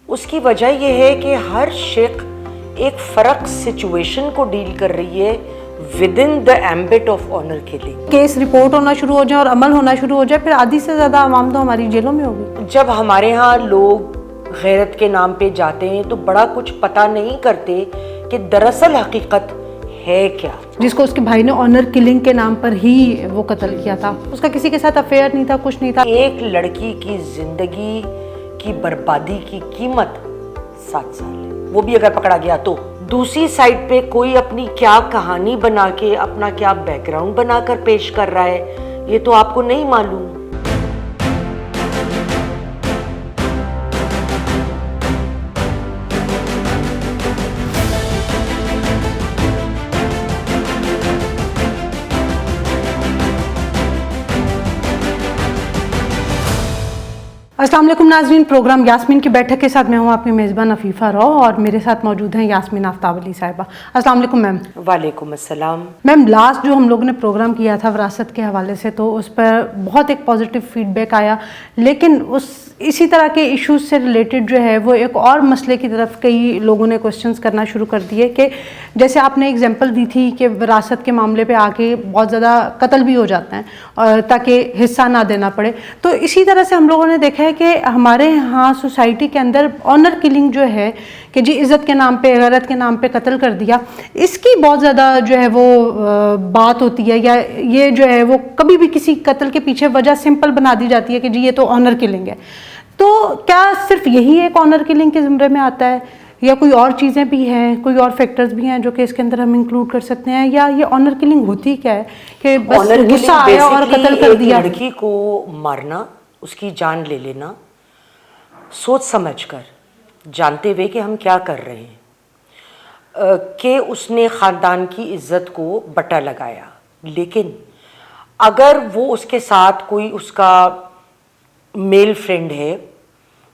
اس کی وجہ یہ ہے کہ ہر شق ایک فرق سچویشن کو ڈیل کر رہی ہے with in the ambit of honour killing. Case report ہونا شروع ہو جائے اور عمل ہونا شروع ہو جائے پھر آدھی سے زیادہ عوام تو ہماری جیلوں میں ہوگی. جب ہمارے ہاں لوگ غیرت کے نام پہ جاتے ہیں تو بڑا کچھ پتہ نہیں کرتے کہ دراصل حقیقت ہے کیا. جس کو اس کے بھائی نے آنر کلنگ کے نام پر ہی وہ قتل کیا تھا، اس کا کسی کے ساتھ افیئر نہیں تھا، کچھ نہیں تھا. ایک لڑکی کی زندگی کی بربادی کی قیمت 7 سال ہے، وہ بھی اگر پکڑا گیا تو. دوسری سائڈ پہ کوئی اپنی کیا کہانی بنا کے اپنا کیا بیک گراؤنڈ بنا کر پیش کر رہا ہے یہ تو آپ کو نہیں معلوم. السلام علیکم ناظرین، پروگرام یاسمین کی بیٹھک کے ساتھ میں ہوں آپ کی میزبان عفیفہ رو اور میرے ساتھ موجود ہیں یاسمین آفتاب علی صاحبہ. السلام علیکم میم. وعلیکم السلام. میم لاسٹ جو ہم لوگوں نے پروگرام کیا تھا وراثت کے حوالے سے تو اس پر بہت ایک پازیٹیو فیڈ بیک آیا، لیکن اسی طرح کے ایشوز سے ریلیٹڈ جو ہے وہ ایک اور مسئلے کی طرف کئی لوگوں نے کوسچنز کرنا شروع کر دیے کہ جیسے آپ نے ایگزامپل دی تھی کہ وراثت کے معاملے پہ آ کے بہت زیادہ قتل بھی ہو جاتا ہے تاکہ حصہ نہ دینا پڑے. تو اسی طرح سے ہم لوگوں نے دیکھا ہے کہ ہمارے ہاں سوسائٹی کے اندر آنر کلنگ جو ہے کہ جی عزت کے نام پہ غیرت کے نام پہ قتل کر دیا، اس کی بہت زیادہ جو ہے وہ بات ہوتی ہے، یا یہ جو ہے وہ کبھی بھی کسی قتل کے پیچھے وجہ سمپل بنا دی جاتی ہے کہ جی یہ تو آنر کلنگ ہے. تو کیا صرف یہی ایک آنر کلنگ کے زمرے میں آتا ہے یا کوئی اور چیزیں بھی ہیں، کوئی اور فیکٹرز بھی ہیں جو کہ اس کے اندر ہم انکلوڈ کر سکتے ہیں، یا یہ آنر کلنگ ہوتی کیا ہے کہ بس غصہ آیا اور قتل کر دیا؟ لڑکی کو مارنا، اس کی جان لے لینا سوچ سمجھ کر، جانتے ہوئے کہ ہم کیا کر رہے ہیں، کہ اس نے خاندان کی عزت کو بٹا لگایا. لیکن اگر وہ اس کے ساتھ کوئی اس کا میل فرینڈ ہے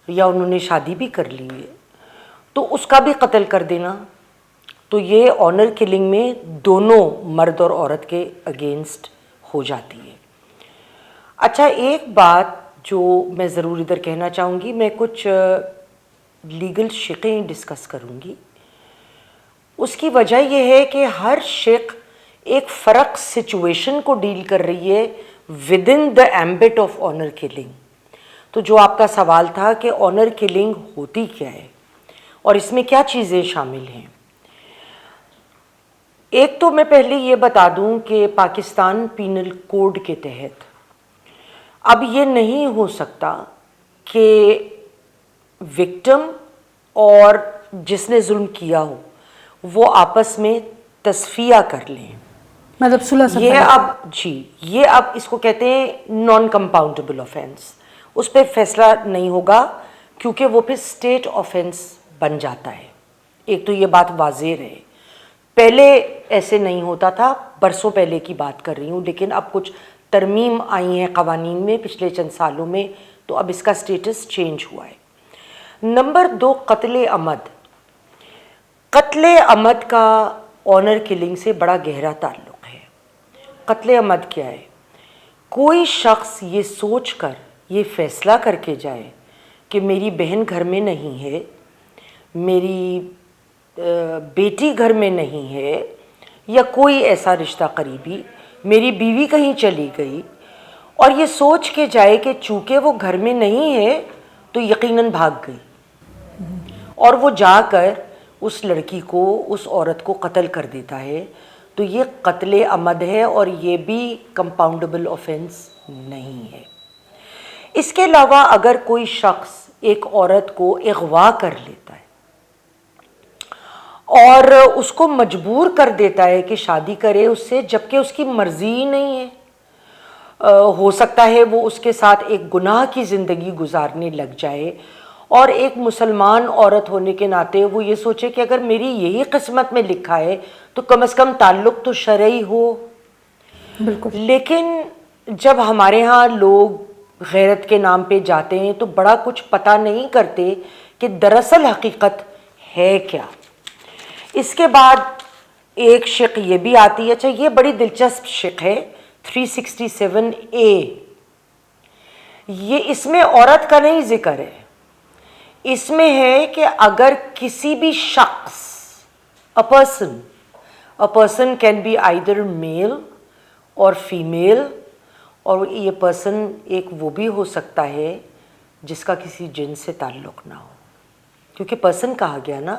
یا انہوں نے شادی بھی کر لی ہے تو اس کا بھی قتل کر دینا، تو یہ آنر کلنگ میں دونوں مرد اور عورت کے اگینسٹ ہو جاتی ہے. اچھا، ایک بات جو میں ضرور ادھر کہنا چاہوں گی، میں کچھ لیگل شقیں ڈسکس کروں گی. اس کی وجہ یہ ہے کہ ہر شق ایک فرق سچویشن کو ڈیل کر رہی ہے with in the ambit of honour killing. تو جو آپ کا سوال تھا کہ آنر کلنگ ہوتی کیا ہے اور اس میں کیا چیزیں شامل ہیں، ایک تو میں پہلے یہ بتا دوں کہ پاکستان پینل کوڈ کے تحت اب یہ نہیں ہو سکتا کہ وکٹم اور جس نے ظلم کیا ہو وہ آپس میں تصفیہ کر لیں، مطلب صلح. یہ اب اس کو کہتے ہیں نان کمپاؤنڈیبل آفینس. اس پہ فیصلہ نہیں ہوگا کیونکہ وہ پھر اسٹیٹ آفینس بن جاتا ہے. ایک تو یہ بات واضح رہے، پہلے ایسے نہیں ہوتا تھا، برسوں پہلے کی بات کر رہی ہوں، لیکن اب کچھ ترمیم آئی ہیں قوانین میں پچھلے چند سالوں میں، تو اب اس کا سٹیٹس چینج ہوا ہے. نمبر 2، قتل عمد. قتل عمد کا آنر کلنگ سے بڑا گہرا تعلق ہے. قتل عمد کیا ہے؟ کوئی شخص یہ سوچ کر یہ فیصلہ کر کے جائے کہ میری بہن گھر میں نہیں ہے، میری بیٹی گھر میں نہیں ہے، یا کوئی ایسا رشتہ قریبی، میری بیوی کہیں چلی گئی، اور یہ سوچ کے جائے کہ چونکہ وہ گھر میں نہیں ہے تو یقیناً بھاگ گئی، اور وہ جا کر اس لڑکی کو، اس عورت کو قتل کر دیتا ہے، تو یہ قتل عمد ہے اور یہ بھی کمپاؤنڈیبل آفینس نہیں ہے. اس کے علاوہ اگر کوئی شخص ایک عورت کو اغوا کر لیتا ہے اور اس کو مجبور کر دیتا ہے کہ شادی کرے اس سے جبکہ اس کی مرضی ہی نہیں ہے، ہو سکتا ہے وہ اس کے ساتھ ایک گناہ کی زندگی گزارنے لگ جائے، اور ایک مسلمان عورت ہونے کے ناطے وہ یہ سوچے کہ اگر میری یہی قسمت میں لکھا ہے تو کم از کم تعلق تو شرعی ہو. بالکل. لیکن جب ہمارے ہاں لوگ غیرت کے نام پہ جاتے ہیں تو بڑا کچھ پتہ نہیں کرتے کہ دراصل حقیقت ہے کیا. اس کے بعد ایک شق یہ بھی آتی ہے، اچھا یہ بڑی دلچسپ شق ہے 367A. یہ اس میں عورت کا نہیں ذکر ہے، اس میں ہے کہ اگر کسی بھی شخص a person can be either male اور فیمیل, اور یہ پرسن ایک وہ بھی ہو سکتا ہے جس کا کسی جن سے تعلق نہ ہو, کیونکہ پرسن کہا گیا نا,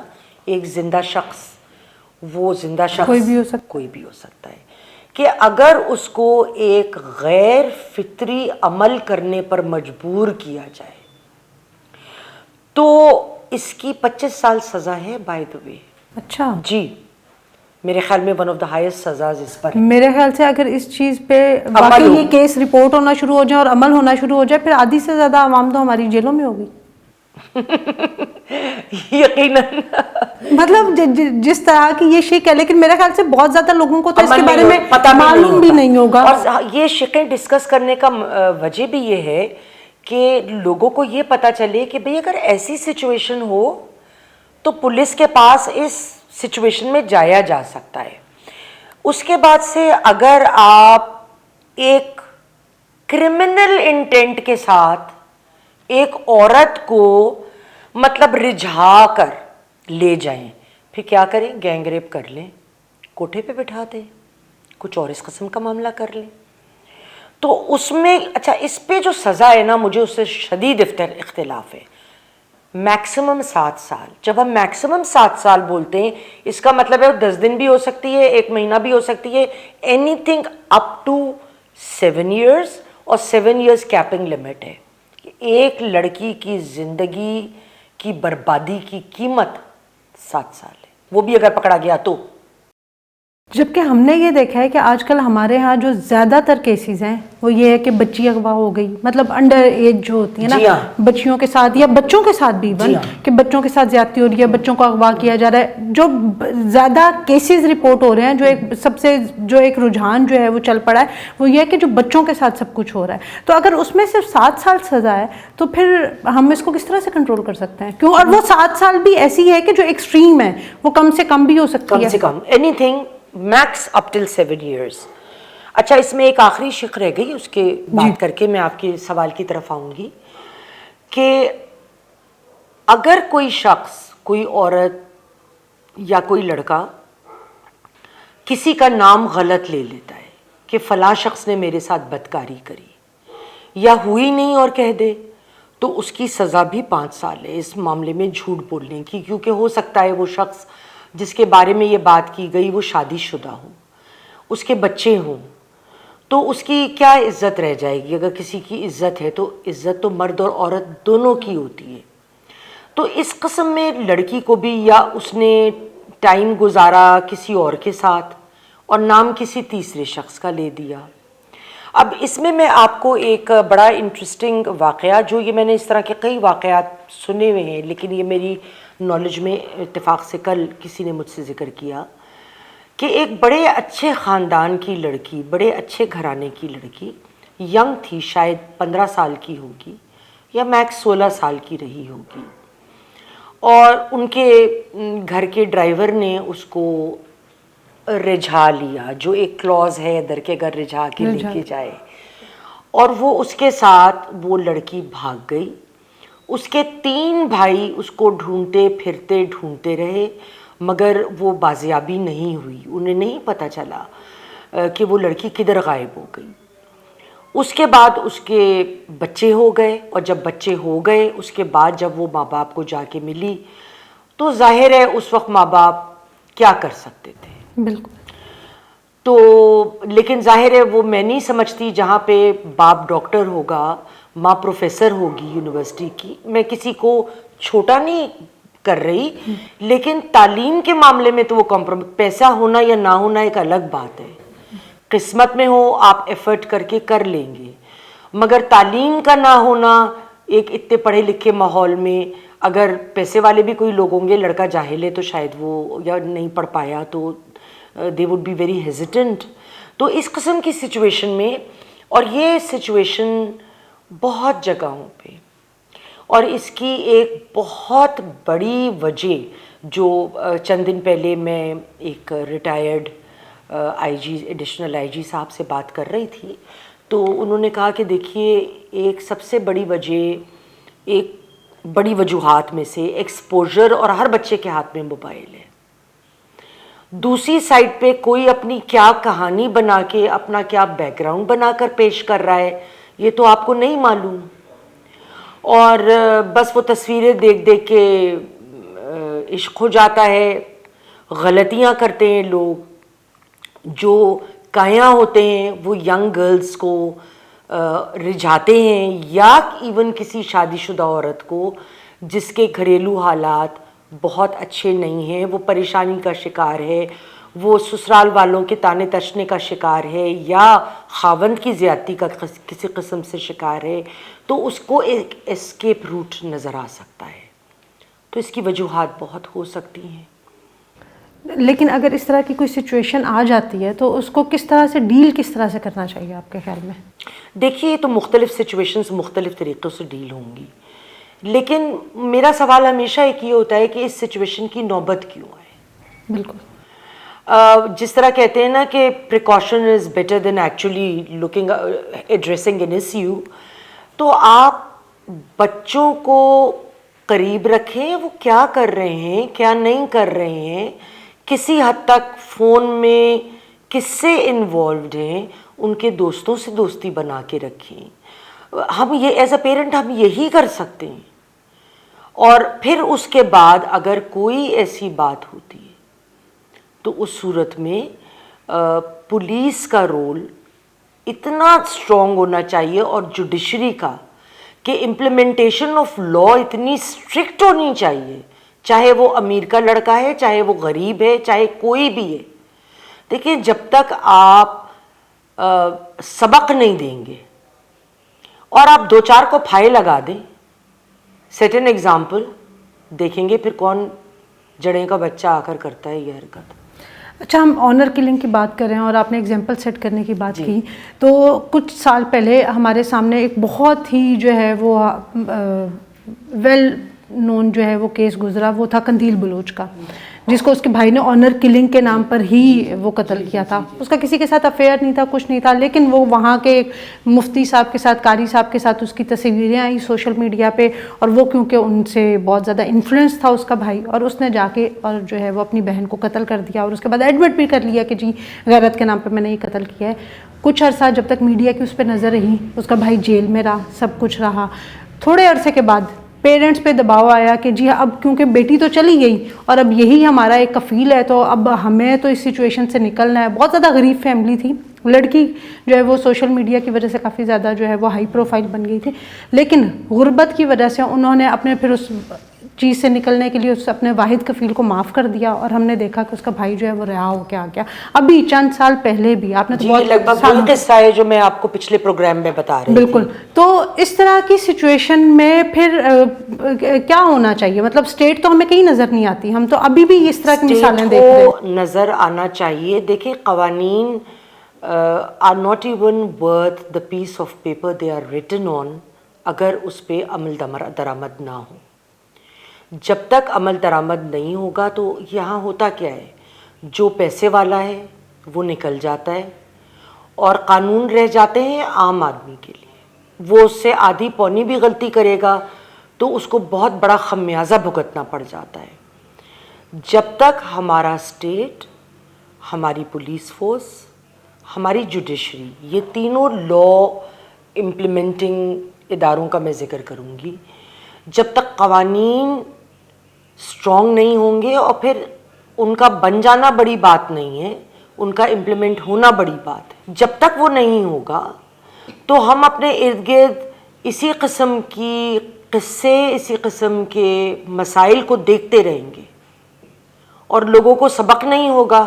ایک زندہ شخص, وہ زندہ شخص کوئی بھی ہو سکتا ہے, کہ اگر اس کو ایک غیر فطری عمل کرنے پر مجبور کیا جائے تو اس کی 25 سال سزا ہے بائی دا وے. اچھا جی, میرے خیال میں ون آف دا ہائیسٹ سزاز اس پر. میرے خیال سے اگر اس چیز پہ واقعی یہ کیس رپورٹ ہونا شروع ہو جائے اور عمل ہونا شروع ہو جائے, پھر آدھی سے زیادہ عوام تو ہماری جیلوں میں ہوگی. یقیناً, مطلب جس طرح کی یہ شک ہے, لیکن میرے خیال سے بہت زیادہ لوگوں کو تو اس کے بارے میں معلوم بھی نہیں ہوگا. اور یہ شکیں ڈسکس کرنے کا وجہ بھی یہ ہے کہ لوگوں کو یہ پتا چلے کہ بھئی اگر ایسی سچویشن ہو تو پولیس کے پاس اس سچویشن میں جایا جا سکتا ہے. اس کے بعد سے اگر آپ ایک کرمنل انٹینٹ کے ساتھ ایک عورت کو مطلب رجھا کر لے جائیں, پھر کیا کریں, گینگ ریپ کر لیں, کوٹھے پہ بٹھا دیں, کچھ اور اس قسم کا معاملہ کر لیں, تو اس میں اچھا اس پہ جو سزا ہے نا, مجھے اس سے شدید اختلاف ہے. میکسیمم 7 سال. جب ہم میکسیمم 7 سال بولتے ہیں, اس کا مطلب ہے 10 دن بھی ہو سکتی ہے, 1 مہینہ بھی ہو سکتی ہے, anything up to 7 years, اور 7 ایئرس کیپنگ لمٹ ہے. ایک لڑکی کی زندگی کی بربادی کی قیمت 7 سال ہے, وہ بھی اگر پکڑا گیا تو. جبکہ ہم نے یہ دیکھا ہے کہ آج کل ہمارے ہاں جو زیادہ تر کیسز ہیں وہ یہ ہے کہ بچی اغوا ہو گئی, مطلب انڈر ایج جو ہوتی ہے نا, بچیوں کے ساتھ یا بچوں کے ساتھ بھی کہ بچوں کے ساتھ زیادتی ہو رہی ہے, بچوں کو اغوا کیا جا رہا ہے. جو زیادہ کیسز رپورٹ ہو رہے ہیں, جو ایک سب سے جو ایک رجحان جو ہے وہ چل پڑا ہے, وہ یہ ہے کہ جو بچوں کے ساتھ سب کچھ ہو رہا ہے. تو اگر اس میں صرف 7 سال سزا ہے تو پھر ہم اس کو کس طرح سے کنٹرول کر سکتے ہیں؟ کیوں, اور وہ 7 سال بھی ایسی ہے کہ جو ایکسٹریم ہے, وہ کم سے کم بھی ہو سکتی ہے, کم سے کم اینی تھنگ میکس اپ ٹل 7 ایئرس. اچھا, اس میں ایک آخری شق رہ گئی, اس کے بات کر کے میں آپ کے سوال کی طرف آؤں گی کہ اگر کوئی شخص, کوئی عورت یا کوئی لڑکا کسی کا نام غلط لے لیتا ہے کہ فلاں شخص نے میرے ساتھ بدکاری کری, یا ہوئی نہیں اور کہہ دے, تو اس کی سزا بھی 5 سال ہے اس معاملے میں جھوٹ بولنے کی, کیونکہ ہو سکتا ہے وہ شخص جس کے بارے میں یہ بات کی گئی وہ شادی شدہ ہو, اس کے بچے ہوں, تو اس کی کیا عزت رہ جائے گی؟ اگر کسی کی عزت ہے تو عزت تو مرد اور عورت دونوں کی ہوتی ہے. تو اس قسم میں لڑکی کو بھی, یا اس نے ٹائم گزارا کسی اور کے ساتھ اور نام کسی تیسرے شخص کا لے دیا. اب اس میں آپ کو ایک بڑا انٹرسٹنگ واقعہ, جو یہ میں نے اس طرح کے کئی واقعات سنے ہوئے ہیں, لیکن یہ میری نالج میں اتفاق سے کل کسی نے مجھ سے ذکر کیا کہ ایک بڑے اچھے خاندان کی لڑکی, بڑے اچھے گھرانے کی لڑکی, ینگ تھی, شاید 15 سال کی ہوگی یا میکس 16 سال کی رہی ہوگی, اور ان کے گھر کے ڈرائیور نے اس کو رجھا لیا, جو ایک کلوز ہے در کے گھر رجھا کے لے کے جائے, اور وہ اس کے ساتھ وہ لڑکی بھاگ گئی. اس کے 3 بھائی اس کو ڈھونڈتے رہے, مگر وہ بازیابی نہیں ہوئی, انہیں نہیں پتہ چلا کہ وہ لڑکی کدھر غائب ہو گئی. اس کے بعد اس کے بچے ہو گئے, اور جب بچے ہو گئے اس کے بعد جب وہ ماں باپ کو جا کے ملی, تو ظاہر ہے اس وقت ماں باپ کیا کر سکتے تھے. بالکل. تو لیکن ظاہر ہے وہ میں نہیں سمجھتی, جہاں پہ باپ ڈاکٹر ہوگا, ماں پروفیسر ہوگی یونیورسٹی کی, میں کسی کو چھوٹا نہیں کر رہی, لیکن تعلیم کے معاملے میں تو وہ پیسہ ہونا یا نہ ہونا ایک الگ بات ہے, قسمت میں ہو آپ ایفرٹ کر کے کر لیں گے, مگر تعلیم کا نہ ہونا ایک اتنے پڑھے لکھے ماحول میں, اگر پیسے والے بھی کوئی لوگ ہوں گے, لڑکا جاہل ہے تو شاید وہ یا نہیں پڑھ پایا تو they would be very hesitant. تو اس قسم کی سچویشن میں, اور یہ سچویشن بہت جگہوں پہ, اور اس کی ایک بہت بڑی وجہ جو چند دن پہلے میں ایک retired I G, additional I جی صاحب سے بات کر رہی تھی, تو انہوں نے کہا کہ دیکھیے ایک سب سے بڑی وجہ ایک بڑی وجوہات میں سے ایکسپوجر، اور ہر بچے کے ہاتھ میں موبائل ہے. دوسری سائڈ پہ کوئی اپنی کیا کہانی بنا کے، اپنا کیا بیک گراؤنڈ بنا کر پیش کر رہا ہے، یہ تو آپ کو نہیں معلوم. اور بس وہ تصویریں دیکھ دیکھ کے عشق ہو جاتا ہے. غلطیاں کرتے ہیں لوگ. جو کایا ہوتے ہیں وہ ینگ گرلز کو رجھاتے ہیں، یا ایون کسی شادی شدہ عورت کو جس کے گھریلو حالات بہت اچھے نہیں ہیں، وہ پریشانی کا شکار ہے، وہ سسرال والوں کے تانے تشنے کا شکار ہے، یا خاوند کی زیادتی کا کسی قسم سے شکار ہے، تو اس کو ایک اسکیپ روٹ نظر آ سکتا ہے. تو اس کی وجوہات بہت ہو سکتی ہیں. لیکن اگر اس طرح کی کوئی سچویشن آ جاتی ہے تو اس کو کس طرح سے ڈیل کس طرح سے کرنا چاہیے آپ کے خیال میں؟ دیکھیے، تو مختلف سچویشنز مختلف طریقوں سے ڈیل ہوں گی، لیکن میرا سوال ہمیشہ ایک یہ ہوتا ہے کہ اس سچویشن کی نوبت کیوں آئے. بالکل. جس طرح کہتے ہیں نا کہ precaution is better than actually looking addressing an issue. تو آپ بچوں کو قریب رکھیں، وہ کیا کر رہے ہیں کیا نہیں کر رہے ہیں، کسی حد تک فون میں کس سے انوالوڈ ہیں، ان کے دوستوں سے دوستی بنا کے رکھیں. ہم یہ ایز اے پیرنٹ ہم یہی کر سکتے ہیں. اور پھر اس کے بعد اگر کوئی ایسی بات ہوتی ہے تو اس صورت میں پولیس کا رول اتنا اسٹرانگ ہونا چاہیے، اور جوڈیشری کا، کہ امپلیمنٹیشن آف لا اتنی اسٹرکٹ ہونی چاہیے، چاہے وہ امیر کا لڑکا ہے، چاہے وہ غریب ہے، چاہے کوئی بھی ہے. دیکھیں، جب تک آپ سبق نہیں دیں گے اور آپ دو چار کو پھائے لگا دیں، سیٹ این ایگزامپل، دیکھیں گے پھر کون جڑیں کا بچہ آ کر کرتا ہے یہ حرکت. اچھا، ہم آنر کلنگ کی بات کر رہے ہیں اور آپ نے ایگزامپل سیٹ کرنے کی بات کی، تو کچھ سال پہلے ہمارے سامنے ایک بہت ہی جو ہے وہ ویل نون جو ہے وہ کیس گزرا، وہ تھا قندیل بلوچ کا، جس کو اس کے بھائی نے آنر کلنگ کے نام پر ہی وہ قتل کیا تھا. اس کا کسی کے ساتھ افیئر نہیں تھا، کچھ نہیں تھا، لیکن وہ وہاں کے ایک مفتی صاحب کے ساتھ، قاری صاحب کے ساتھ اس کی تصویریں آئیں سوشل میڈیا پہ، اور وہ کیونکہ ان سے بہت زیادہ انفلوئنس تھا اس کا بھائی، اور اس نے جا کے اور جو ہے وہ اپنی بہن کو قتل کر دیا، اور اس کے بعد ایڈمٹ بھی کر لیا کہ جی غیرت کے نام پہ میں نے یہ قتل کیا ہے. کچھ عرصہ جب تک میڈیا کی اس پہ نظر رہی، اس کا بھائی جیل میں رہا، سب کچھ رہا. تھوڑے عرصے کے بعد پیرنٹس پہ دباؤ آیا کہ جی اب کیونکہ بیٹی تو چلی گئی اور اب یہی ہمارا ایک کفیل ہے، تو اب ہمیں تو اس سچویشن سے نکلنا ہے. بہت زیادہ غریب فیملی تھی، لڑکی جو ہے وہ سوشل میڈیا کی وجہ سے کافی زیادہ جو ہے وہ ہائی پروفائل بن گئی تھی، لیکن غربت کی وجہ سے انہوں نے اپنے پھر اس چیز سے نکلنے کے لیے اس اپنے واحد کفیل کو معاف کر دیا، اور ہم نے دیکھا کہ اس کا بھائی جو ہے وہ رہا ہو کے آ گیا. ابھی چند سال پہلے بھی آپ نے تو بہت لگ بھگ وہی قصہ ہے جو میں آپ کو پچھلے پروگرام میں بتا رہی تھی. بالکل. تو اس طرح کی سچویشن میں پھر کیا ہونا چاہیے؟ مطلب اسٹیٹ تو ہمیں کہیں نظر نہیں آتی، ہم تو ابھی بھی اس طرح کی مثالیں دیکھ رہے ہیں. نظر آنا چاہیے. دیکھیں، قوانین are not even worth the piece of paper they are written on اگر اس پہ عمل درآمد نہ ہو. جب تک عمل درآمد نہیں ہوگا تو یہاں ہوتا کیا ہے، جو پیسے والا ہے وہ نکل جاتا ہے، اور قانون رہ جاتے ہیں عام آدمی کے لیے. وہ اس سے آدھی پونی بھی غلطی کرے گا تو اس کو بہت بڑا خمیازہ بھگتنا پڑ جاتا ہے. جب تک ہمارا اسٹیٹ، ہماری پولیس فورس، ہماری جوڈیشری، یہ تینوں لا امپلیمنٹنگ اداروں کا میں ذکر کروں گی، جب تک قوانین اسٹرانگ نہیں ہوں گے، اور پھر ان کا بن جانا بڑی بات نہیں ہے، ان کا امپلیمنٹ ہونا بڑی بات ہے. جب تک وہ نہیں ہوگا تو ہم اپنے ارد گرد اسی قسم کی قصے، اسی قسم کے مسائل کو دیکھتے رہیں گے، اور لوگوں کو سبق نہیں ہوگا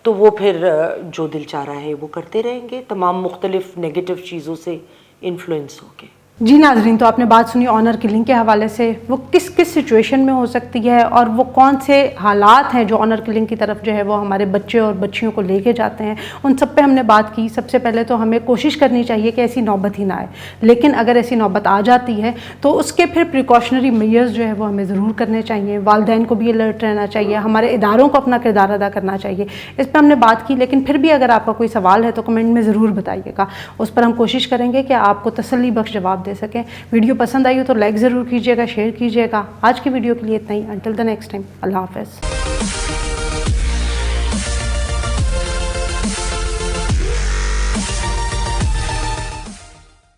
تو وہ پھر جو دل چاہ رہا ہے وہ کرتے رہیں گے، تمام مختلف نیگیٹو چیزوں سے انفلوئنس ہو کے. جی ناظرین، تو آپ نے بات سنی آنر کلنگ کے حوالے سے، وہ کس کس سچویشن میں ہو سکتی ہے، اور وہ کون سے حالات ہیں جو آنر کلنگ کی طرف جو ہے وہ ہمارے بچے اور بچیوں کو لے کے جاتے ہیں، ان سب پہ ہم نے بات کی. سب سے پہلے تو ہمیں کوشش کرنی چاہیے کہ ایسی نوبت ہی نہ آئے، لیکن اگر ایسی نوبت آ جاتی ہے تو اس کے پھر پریکاشنری میئرز جو ہے وہ ہمیں ضرور کرنے چاہیے. والدین کو بھی الرٹ رہنا چاہیے، ہمارے اداروں کو اپنا کردار ادا کرنا چاہیے. اس پہ ہم نے بات کی، لیکن پھر بھی اگر آپ کا کوئی سوال ہے تو کمنٹ میں ضرور بتائیے گا، اس پر ہم کوشش کریں گے کہ آپ کو تسلی بخش جواب دے دے سکیں. ویڈیو پسند آئی ہو تو لائک ضرور کیجیے گا, شیئر کیجیے گا. آج کی ویڈیو کے لیے اتنا ہی. انٹل دا نیکسٹ ٹائم, اللہ حافظ.